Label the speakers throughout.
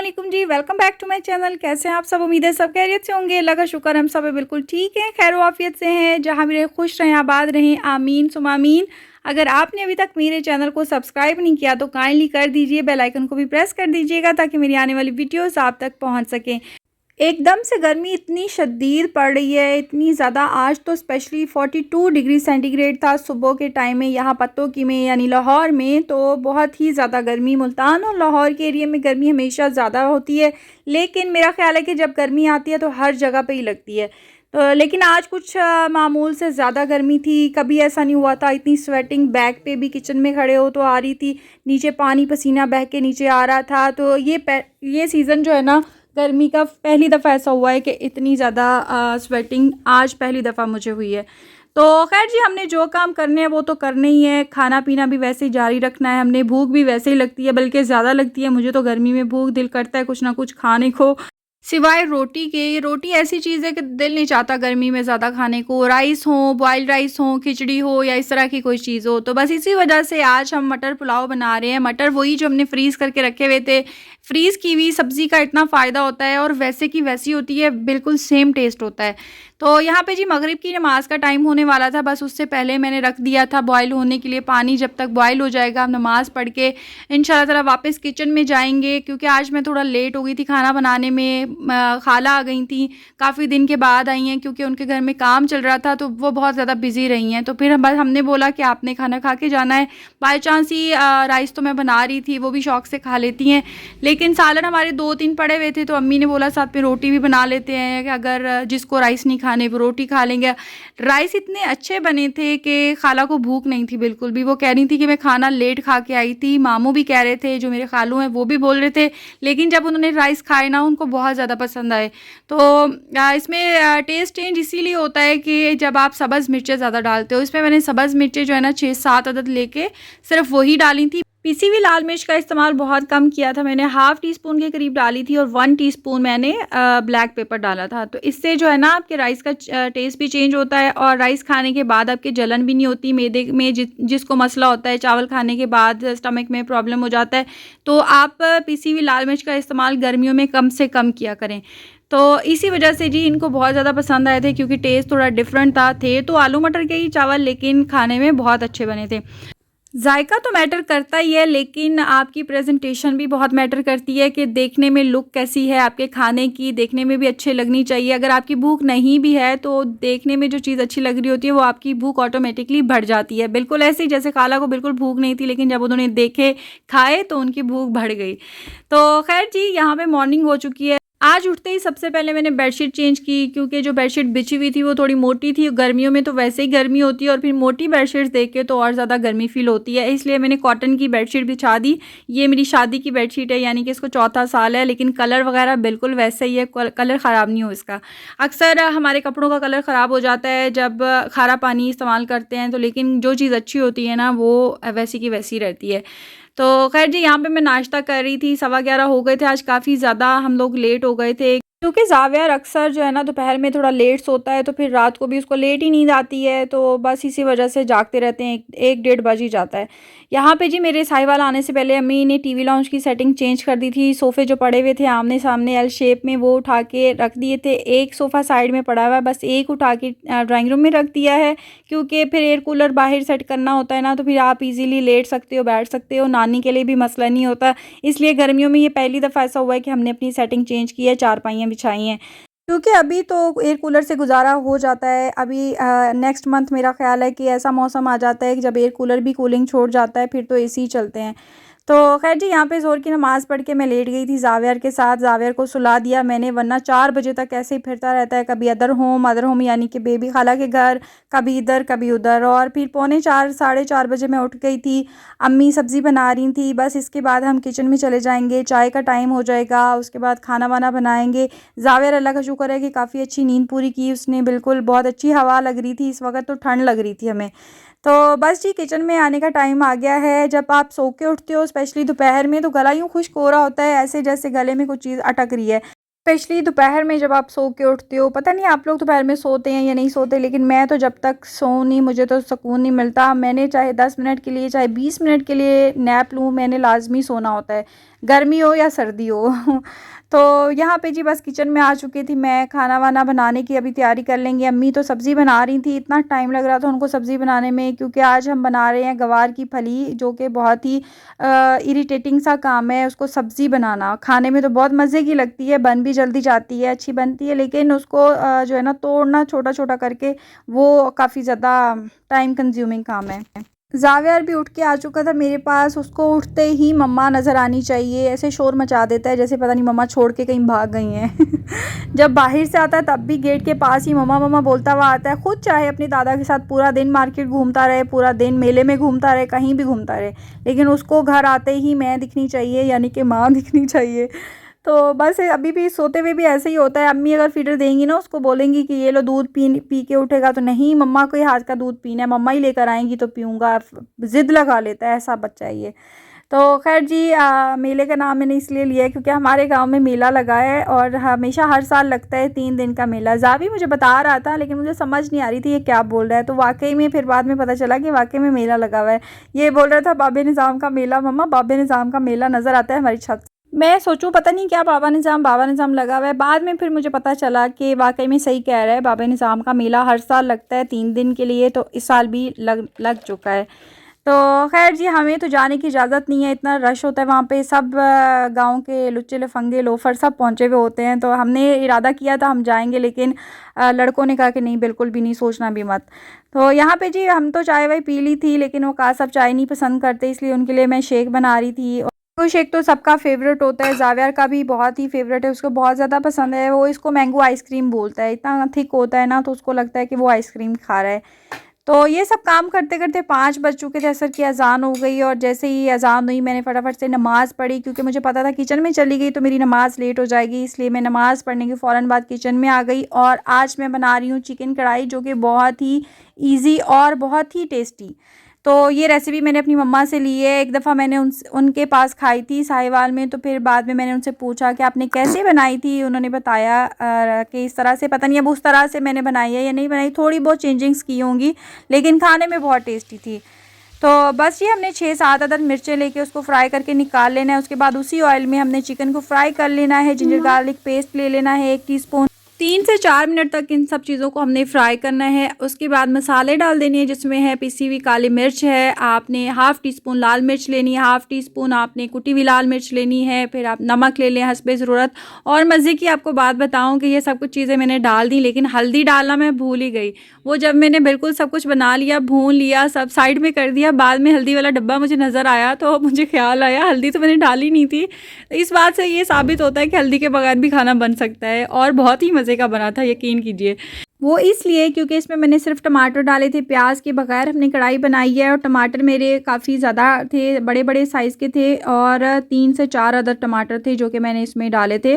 Speaker 1: वालेकुम जी, welcome back to my channel. कैसे हैं आप सब? उम्मीद है सब खैरियत से होंगे। अल्लाह का शुक्र हम सब बिल्कुल ठीक हैं, खैर आफियत से हैं। जहाँ भी रहे खुश रहें, आबाद रहें, आमीन सुमा आमीन। अगर आपने अभी तक मेरे चैनल को सब्सक्राइब नहीं किया तो काइंडली कर दीजिए, बेल आइकन को भी प्रेस कर दीजिएगा ताकि मेरी आने वाली वीडियोस आप तक पहुंच सकें। एकदम से गर्मी इतनी शदीद पड़ रही है, इतनी ज़्यादा। आज तो स्पेशली 42 डिग्री सेंटीग्रेड था सुबह के टाइम में यहाँ पत्तों की में यानी लाहौर में। तो बहुत ही ज़्यादा गर्मी, मुल्तान और लाहौर के एरिया में गर्मी हमेशा ज़्यादा होती है, लेकिन मेरा ख्याल है कि जब गर्मी आती है तो हर जगह पे ही लगती है। तो लेकिन आज कुछ मामूल से ज़्यादा गर्मी थी। कभी ऐसा नहीं हुआ था, इतनी स्वेटिंग बैक पे भी किचन में खड़े हो तो आ रही थी, नीचे पानी पसीना बह के नीचे आ रहा था। तो ये सीज़न जो है ना गर्मी का, पहली दफ़ा ऐसा हुआ है कि इतनी ज़्यादा स्वेटिंग आज पहली दफ़ा मुझे हुई है। तो खैर जी, हमने जो काम करने हैं वो तो करने ही है। खाना पीना भी वैसे ही जारी रखना है हमने। भूख भी वैसे ही लगती है, बल्कि ज़्यादा लगती है। मुझे तो गर्मी में भूख, दिल करता है कुछ ना कुछ खाने को, सिवाय रोटी के। ये रोटी ऐसी चीज़ है कि दिल नहीं चाहता गर्मी में ज़्यादा खाने को। राइस हो, बॉइल्ड राइस हो, खिचड़ी हो या इस तरह की कोई चीज़ हो। तो बस इसी वजह से आज हम मटर पुलाव बना रहे हैं। मटर वही जो हमने फ्रीज़ करके रखे हुए थे। फ्रीज़ की हुई सब्ज़ी का इतना फ़ायदा होता है और वैसे की वैसी होती है, बिल्कुल सेम टेस्ट होता है। तो यहाँ पे जी मगरिब की नमाज़ का टाइम होने वाला था, बस उससे पहले मैंने रख दिया था बॉयल होने के लिए पानी। जब तक बॉयल हो जाएगा हम नमाज़ पढ़ के इंशाल्लाह ताला वापस किचन में जाएंगे, क्योंकि आज मैं थोड़ा लेट हो गई थी खाना बनाने में। खाला आ गई थी, काफ़ी दिन के बाद आई हैं, क्योंकि उनके घर में काम चल रहा था तो वो बहुत ज़्यादा बिज़ी रही हैं। तो फिर हमने बोला कि आपने खाना खा के जाना है। बाई चांस ही राइस तो मैं बना रही थी, वो भी शौक़ से खा लेती हैं, लेकिन सालन हमारे 2-3 पड़े हुए थे। तो अम्मी ने बोला साथ में रोटी भी बना लेते हैं कि अगर जिसको राइस नहीं खाने वो रोटी खा लेंगे। राइस इतने अच्छे बने थे कि खाला को भूख नहीं थी बिल्कुल भी। वो कह रही थी कि मैं खाना लेट खा के आई थी। मामू भी कह रहे थे, जो मेरे खालू हैं वो भी बोल रहे थे, लेकिन जब उन्होंने राइस खाए ना उनको बहुत ज़्यादा पसंद आए। तो इसमें टेस्ट चेंज इसीलिए होता है कि जब आप सब्ज़ मिर्चें ज़्यादा डालते हो। इसमें मैंने सब्ज़ मिर्चें जो है ना 6-7 अदद लेके सिर्फ वही डाली थी। पिसी हुई लाल मिर्च का इस्तेमाल बहुत कम किया था मैंने, हाफ़ टी स्पून के करीब डाली थी और 1 टीस्पून मैंने ब्लैक पेपर डाला था। तो इससे जो है ना आपके राइस का टेस्ट भी चेंज होता है और राइस खाने के बाद आपके जलन भी नहीं होती। मैदे में जिसको मसला होता है, चावल खाने के बाद स्टमक में प्रॉब्लम हो जाता है, तो आप पिसी हुई लाल मिर्च का इस्तेमाल गर्मियों में कम से कम किया करें। तो इसी वजह से जी इनको बहुत ज़्यादा पसंद आए थे, क्योंकि टेस्ट थोड़ा डिफरेंट था। थे तो आलू मटर के ही चावल, लेकिन खाने में बहुत अच्छे बने थे। जायका तो मैटर करता ही है, लेकिन आपकी प्रेजेंटेशन भी बहुत मैटर करती है कि देखने में लुक कैसी है आपके खाने की, देखने में भी अच्छे लगनी चाहिए। अगर आपकी भूख नहीं भी है तो देखने में जो चीज़ अच्छी लग रही होती है वो आपकी भूख ऑटोमेटिकली बढ़ जाती है। बिल्कुल ऐसे ही जैसे खाला को बिल्कुल भूख नहीं थी, लेकिन जब उन्होंने देखे खाए तो उनकी भूख बढ़ गई। तो खैर जी, यहाँ पे मॉर्निंग हो चुकी है। आज उठते ही सबसे पहले मैंने बेडशीट चेंज की, क्योंकि जो बेडशीट बिछी हुई थी वो थोड़ी मोटी थी। गर्मियों में तो वैसे ही गर्मी होती है और फिर मोटी बेडशीट्स देख के तो और ज़्यादा गर्मी फील होती है, इसलिए मैंने कॉटन की बेडशीट बिछा दी। ये मेरी शादी की बेडशीट है, यानी कि इसको 4था साल है, लेकिन कलर वगैरह बिल्कुल वैसे ही है, कलर ख़राब नहीं हो इसका। अक्सर हमारे कपड़ों का कलर ख़राब हो जाता है जब खारा पानी इस्तेमाल करते हैं, तो लेकिन जो चीज़ अच्छी होती है ना वो वैसी की वैसी रहती है। तो खैर जी, यहाँ पे मैं नाश्ता कर रही थी, 11:15 हो गए थे। आज काफ़ी ज़्यादा हम लोग लेट हो गए थे, क्योंकि ज़ावियर अक्सर जो है ना दोपहर में थोड़ा लेट सोता है, तो फिर रात को भी उसको लेट ही नींद आती है। तो बस इसी वजह से जागते रहते हैं, 1-1 बज ही जाता है। यहाँ पे जी मेरे साहिवाल आने से पहले अम्मी ने टीवी लाउंज की सेटिंग चेंज कर दी थी। सोफ़े जो पड़े हुए थे आमने सामने एल शेप में, वो उठा के रख दिए थे। एक सोफ़ा साइड में पड़ा हुआ है, बस एक उठा के ड्राइंग रूम में रख दिया है, क्योंकि फिर एयर कूलर बाहर सेट करना होता है ना, तो फिर आप इजीली लेट सकते हो, बैठ सकते हो। नानी के लिए भी मसला नहीं होता, इसलिए गर्मियों में ये पहली दफ़ा ऐसा हुआ है कि हमने अपनी सेटिंग चेंज की है, चारपाइयाँ बिछाई हैं। क्योंकि अभी तो एयर कूलर से गुजारा हो जाता है। अभी नेक्स्ट मंथ मेरा ख़्याल है कि ऐसा मौसम आ जाता है कि जब एयर कूलर भी कूलिंग छोड़ जाता है, फिर तो एसी ही चलते हैं। तो खैर जी, यहाँ पे ज़ोहर की नमाज़ पढ़ के मैं लेट गई थी ज़ावियर के साथ। ज़ावियर को सुला दिया मैंने, वरना 4 बजे तक ऐसे ही फिरता रहता है, कभी अदर होम यानी कि बेबी खाला के घर, कभी इधर कभी उधर। और फिर 3:45 साढ़े 4 बजे मैं उठ गई थी। अम्मी सब्ज़ी बना रही थी, बस इसके बाद हम किचन में चले जाएंगे, चाय का टाइम हो जाएगा, उसके बाद खाना वाना बनाएंगे। ज़ावियर अल्लाह का शुक्र है कि काफ़ी अच्छी नींद पूरी की उसने, बिल्कुल बहुत अच्छी हवा लग रही थी। इस वक्त तो ठंड लग रही थी हमें। तो बस जी, किचन में आने का टाइम आ गया है। जब आप सो के उठते हो स्पेशली दोपहर में, तो गला यूँ खुश्क हो रहा होता है, ऐसे जैसे गले में कुछ चीज़ अटक रही है। स्पेशली दोपहर में जब आप सो के उठते हो, पता नहीं आप लोग दोपहर में सोते हैं या नहीं सोते, लेकिन मैं तो जब तक सोऊं नहीं मुझे तो सुकून नहीं मिलता। मैंने चाहे 10 मिनट के लिए चाहे 20 मिनट के लिए नैप लूँ, मैंने लाजमी सोना होता है, गर्मी हो या सर्दी हो। तो यहाँ पे जी बस किचन में आ चुकी थी मैं, खाना वाना बनाने की अभी तैयारी कर लेंगे। अम्मी तो सब्ज़ी बना रही थी, इतना टाइम लग रहा था उनको सब्ज़ी बनाने में, क्योंकि आज हम बना रहे हैं गवार की फली, जो कि बहुत ही इरिटेटिंग सा काम है उसको सब्ज़ी बनाना। खाने में तो बहुत मज़े की लगती है, बन भी जल्दी जाती है, अच्छी बनती है, लेकिन उसको जो है ना तोड़ना छोटा छोटा करके, वो काफ़ी ज़्यादा टाइम कंज्यूमिंग काम है। जावियर भी उठ के आ चुका था मेरे पास, उसको उठते ही मम्मा नज़र आनी चाहिए, ऐसे शोर मचा देता है जैसे पता नहीं मम्मा छोड़ के कहीं भाग गई हैं। जब बाहर से आता है तब भी गेट के पास ही मम्मा मम्मा बोलता हुआ आता है, खुद चाहे अपने दादा के साथ पूरा दिन मार्केट घूमता रहे, पूरा दिन मेले में घूमता रहे, कहीं भी घूमता रहे, लेकिन उसको घर आते ही मैं दिखनी चाहिए, यानी कि माँ दिखनी चाहिए। तो बस अभी भी सोते हुए भी ऐसे ही होता है। अम्मी अगर फीडर देंगी ना, उसको बोलेंगी कि ये लो दूध पी पी के उठेगा, तो नहीं मम्मा को ही हाथ का दूध पीना है, मम्मा ही लेकर आएंगी तो पीऊँगा, ज़िद लगा लेता है, ऐसा बच्चा है ये। तो खैर जी मेले का नाम मैंने इसलिए लिया है क्योंकि हमारे गांव में मेला लगा है और हमेशा हर साल लगता है 3 दिन का मेला। जावी मुझे बता रहा था लेकिन मुझे समझ नहीं आ रही थी ये क्या बोल रहा है, तो वाकई में फिर बाद में पता चला कि वाकई में मेला लगा हुआ है। ये बोल रहा था बाबे निज़ाम का मेला, मम्मा बाबे निज़ाम का मेला नज़र आता है हमारी छत। मैं सोचूं पता नहीं क्या बाबा निज़ाम लगा हुआ है, बाद में फिर मुझे पता चला कि वाकई में सही कह रहा है, बाबा निज़ाम का मेला हर साल लगता है 3 दिन के लिए, तो इस साल भी लग चुका है। तो खैर जी हमें तो जाने की इजाज़त नहीं है, इतना रश होता है वहाँ पे, सब गांव के लुच्चे लफंगे लोफर सब पहुँचे हुए होते हैं। तो हमने इरादा किया था हम जाएंगे, लेकिन लड़कों ने कहा कि नहीं बिल्कुल भी नहीं, सोचना भी मत। तो यहाँ पे जी हम तो चाय वाय पी ली थी, लेकिन वो कहा सब चाय नहीं पसंद करते, इसलिए उनके लिए मैं शेक बना रही थी। मैंगो शेक तो सबका फेवरेट होता है, जावियर का भी बहुत ही फेवरेट है, उसको बहुत ज़्यादा पसंद है। वो इसको मैंगो आइसक्रीम बोलता है, इतना थिक होता है ना, तो उसको लगता है कि वो आइसक्रीम खा रहा है। तो ये सब काम करते करते 5 बज चुके थे, असर की अजान हो गई, और जैसे ही अजान हुई मैंने फटाफट से नमाज़ पढ़ी, क्योंकि मुझे पता था किचन में चली गई तो मेरी नमाज़ लेट हो जाएगी, इसलिए मैं नमाज़ पढ़ने के फ़ौरन बाद किचन में आ गई। और आज मैं बना रही हूँ चिकन कढ़ाई, जो कि बहुत ही ईजी और बहुत ही टेस्टी। तो ये रेसिपी मैंने अपनी मम्मा से ली है, एक दफ़ा मैंने उनके पास खाई थी साहिवाल में, तो फिर बाद में मैंने उनसे पूछा कि आपने कैसे बनाई थी, उन्होंने बताया कि इस तरह से, पता नहीं अब उस तरह से मैंने बनाई है या नहीं बनाई, थोड़ी बहुत चेंजिंग्स की होंगी, लेकिन खाने में बहुत टेस्टी थी। तो बस ये हमने 6-7 अदद मिर्चें लेके उसको फ्राई करके निकाल लेना है। उसके बाद उसी ऑयल में हमने चिकन को फ्राई कर लेना है। जिंजर गार्लिक पेस्ट ले लेना है 1 टीस्पून, 3 से 4 मिनट तक इन सब चीज़ों को हमने फ्राई करना है। उसके बाद मसाले डाल देने हैं, जिसमें है पिसी हुई काली मिर्च है, आपने हाफ़ टी स्पून लाल मिर्च लेनी है, हाफ़ टी स्पून आपने कुटी हुई लाल मिर्च लेनी है, फिर आप नमक ले लें हस्बे ज़रूरत। और मज़े की आपको बात बताऊं कि ये सब कुछ चीज़ें मैंने डाल दी, लेकिन हल्दी डालना मैं भूल ही गई। वो जब मैंने बिल्कुल सब कुछ बना लिया, भून लिया, सब साइड में कर दिया, बाद में हल्दी वाला डब्बा मुझे नज़र आया तो मुझे ख्याल आया हल्दी तो मैंने डाली नहीं थी। तो इस बात से ये साबित होता है कि हल्दी के बगैर भी खाना बन सकता है, और बहुत ही मज़े का बना था, यकीन कीजिए। वो इसलिए क्योंकि इसमें मैंने सिर्फ टमाटर डाले थे, प्याज के बगैर हमने कढ़ाई बनाई है। और टमाटर मेरे काफ़ी ज़्यादा थे, बड़े बड़े साइज़ के थे, और 3 से 4 अदर टमाटर थे जो कि मैंने इसमें डाले थे।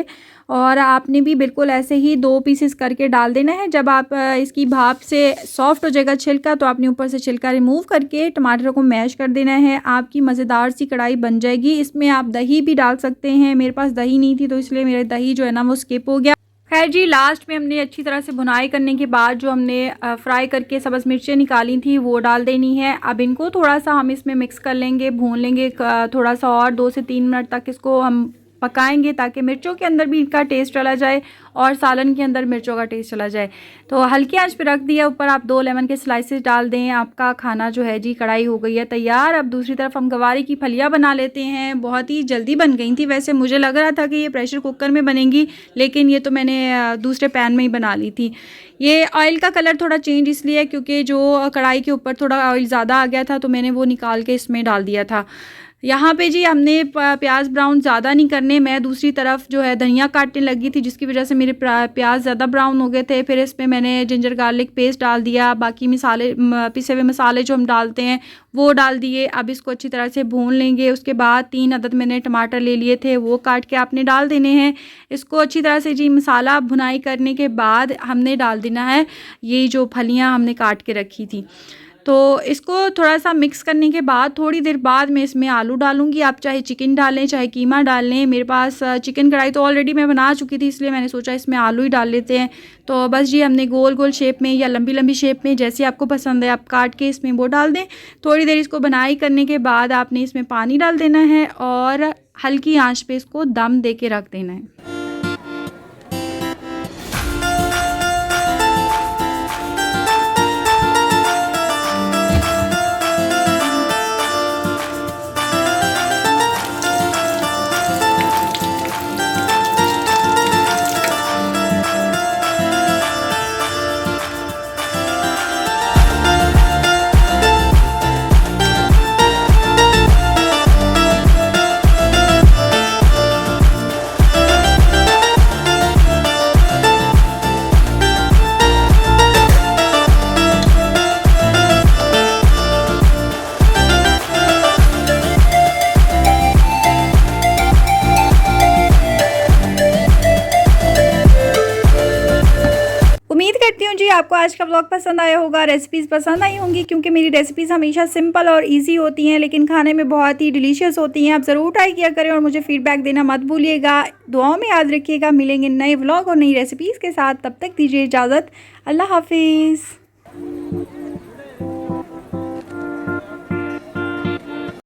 Speaker 1: और आपने भी बिल्कुल ऐसे ही 2 पीसेस करके डाल देना है। जब आप इसकी भाप से सॉफ्ट हो जाएगा छिलका, तो आपने ऊपर से छिलका रिमूव करके टमाटर को मैश कर देना है, आपकी मज़ेदार सी कढ़ाई बन जाएगी। इसमें आप दही भी डाल सकते हैं, मेरे पास दही नहीं थी तो इसलिए मेरा दही जो है ना वो स्किप हो गया। खैर जी लास्ट में हमने अच्छी तरह से भुनाई करने के बाद जो हमने फ्राई करके सब्ज़ मिर्चें निकाली थी वो डाल देनी है। अब इनको थोड़ा सा हम इसमें मिक्स कर लेंगे, भून लेंगे थोड़ा सा, और 2 से 3 मिनट तक इसको हम पकाएंगे, ताकि मिर्चों के अंदर भी इनका टेस्ट चला जाए और सालन के अंदर मिर्चों का टेस्ट चला जाए। तो हल्की आंच पे रख दिया, ऊपर आप 2 लेमन के स्लाइसेस डाल दें, आपका खाना जो है जी कढ़ाई हो गई है तैयार। अब दूसरी तरफ हम गवारी की फलियाँ बना लेते हैं। बहुत ही जल्दी बन गई थी, वैसे मुझे लग रहा था कि ये प्रेशर कुकर में बनेंगी, लेकिन ये तो मैंने दूसरे पैन में ही बना ली थी। ये ऑयल का कलर थोड़ा चेंज इसलिए है क्योंकि जो कढ़ाई के ऊपर थोड़ा ऑयल ज़्यादा आ गया था, तो मैंने वो निकाल के इसमें डाल दिया था। यहाँ पे जी हमने प्याज ब्राउन ज़्यादा नहीं करने, मैं दूसरी तरफ जो है धनिया काटने लगी थी, जिसकी वजह से मेरे प्याज ज़्यादा ब्राउन हो गए थे। फिर इसमें मैंने जिंजर गार्लिक पेस्ट डाल दिया, बाकी मसाले पिसे हुए मसाले जो हम डालते हैं वो डाल दिए। अब इसको अच्छी तरह से भून लेंगे। उसके बाद 3 अदद मैंने टमाटर ले लिए थे, वो काट के आपने डाल देने हैं। इसको अच्छी तरह से जी मसाला भुनाई करने के बाद हमने डाल देना है ये जो फलियाँ हमने काट के रखी थी। तो इसको थोड़ा-सा मिक्स करने के बाद थोड़ी देर बाद मैं इसमें आलू डालूँगी। आप चाहे चिकन डालें, चाहे कीमा डाल लें। मेरे पास चिकन कढ़ाई तो ऑलरेडी मैं बना चुकी थी, इसलिए मैंने सोचा इसमें आलू ही डाल लेते हैं। तो बस जी हमने गोल-गोल शेप में या लंबी-लंबी शेप में जैसे आपको पसंद है आप काट के इसमें वो डाल दें। थोड़ी देर इसको बनाई करने के बाद आपने इसमें पानी डाल देना है और हल्की आँच पे इसको दम दे के रख देना है। उम्मीद करती हूँ जी आपको आज का व्लॉग पसंद आया होगा, रेसिपीज़ पसंद आई होंगी क्योंकि मेरी रेसिपीज़ हमेशा सिंपल और इजी होती हैं लेकिन खाने में बहुत ही डिलीशियस होती हैं। आप ज़रूर ट्राई किया करें और मुझे फीडबैक देना मत भूलिएगा। दुआओं में याद रखिएगा। मिलेंगे नए व्लॉग और नई रेसिपीज़ के साथ, तब तक दीजिए इजाज़त। अल्लाह हाफिज़।